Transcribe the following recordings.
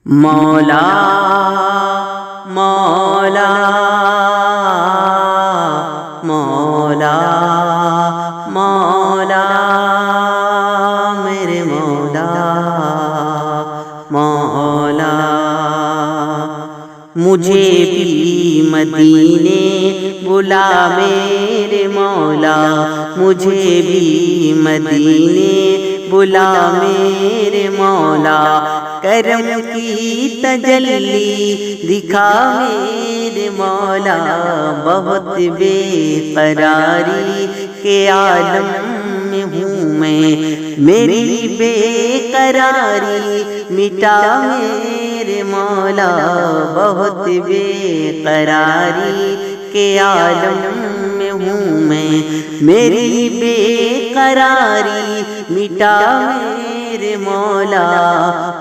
مولا مولا مولا مولا میرے مولا مولا، مجھے بھی مدینے بلا میرے مولا، مجھے بھی مدینے بلا میرے مولا، کرم کی تجلی دکھا میرے مولا، بہت بے قراری کے عالم میں ہوں میں، میری بے قراری مٹا میرے مولا، بہت بے قراری کے عالم میں ہوں میں، میری بے قراری مٹا میرے مولا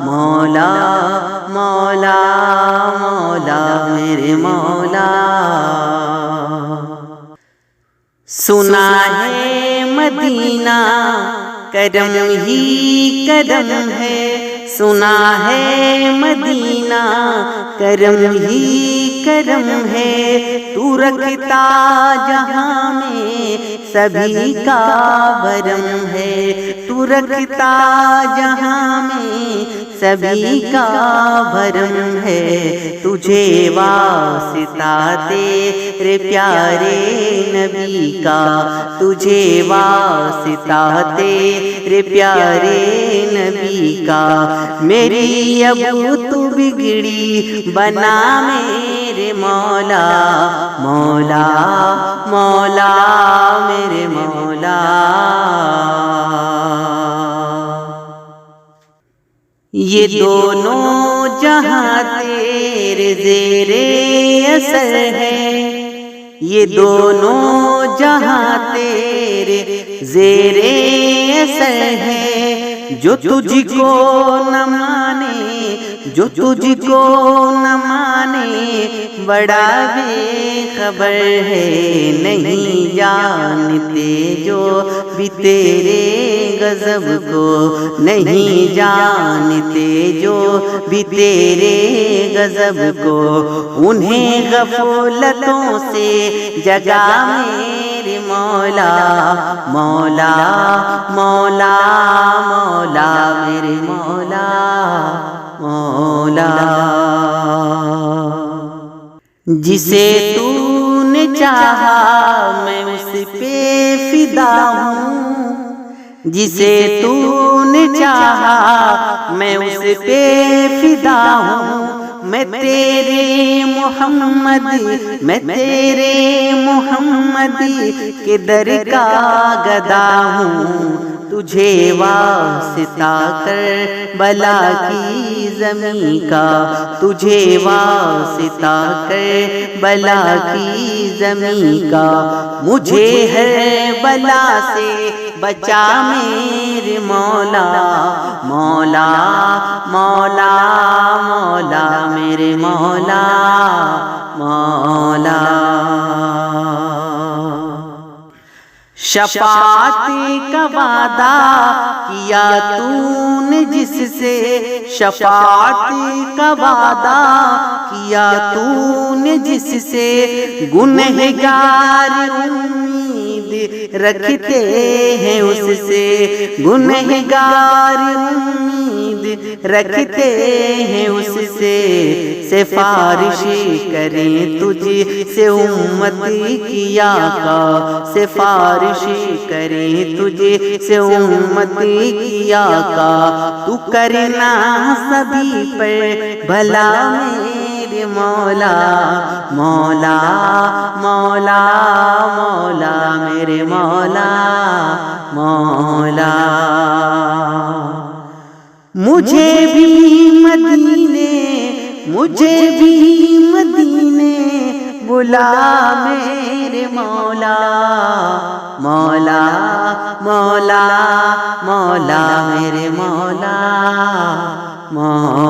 مولا مولا مولا میرے مولا۔ سنا ہے مدینہ کرم ہی کرم ہے، سنا ہے مدینہ کرم ہی کرم ہے، تو رکھتا جہاں میں سبھی کا بھرم ہے، تو رکھتا جہاں میں سبھی کا بھرم ہے، تجھے واسطہ تیرے پیارے نبی کا، تجھے واسطہ تیرے پیارے نبی کا، میری ابو تو بگڑی بنا میرے مولا مولا مولا میرے مولا۔ یہ دونوں جہاں تیرے زیر اثر ہے، یہ دونوں جہاں تیرے زیر اثر ہے، جو تجھ کو نہ مانے جو تجھ کو نہ مانے بڑا بے خبر ہے، نہیں جانتے جو بھی تیرے غضب کو، نہیں جانتے جو بھی تیرے غضب کو، انہیں غفلتوں سے جگا میرے مولا مولا مولا مولا میرے مولا مولا۔ جسے تو نے چاہا میں اس پہ فدا ہوں، جسے تو نے چاہا میں اس پہ فدا ہوں، میں تیرے محمد میں تیرے محمد کے در کا گدا ہوں، تجھے واسطہ کر بلا کی زمین کا، تجھے واسطہ کر بلا کی زمین کا، مجھے ہر بلا سے بچا میرے مولا مولا مولا مولا میرے مولا مولا۔ شفاعت کا وعدہ کیا تو نے جس سے، شفاعت کا وعدہ کیا تو نے جس سے، گنہگار امید رکھتے ہیں اس سے، گنہگار امید رکھتے ہیں اس سے، سفارش کریں تجھ سے امت کی آقا، سفارش کریں تجھ سے امت کی آقا، تو کرنا سبھی پر بھلا میرے مولا مولا مولا مولا میرے مولا مولا۔ مجھے بھی مدینے مجھے بھی مدینے بلا میرے مولا مولا مولا مولا میرے مولا مولا۔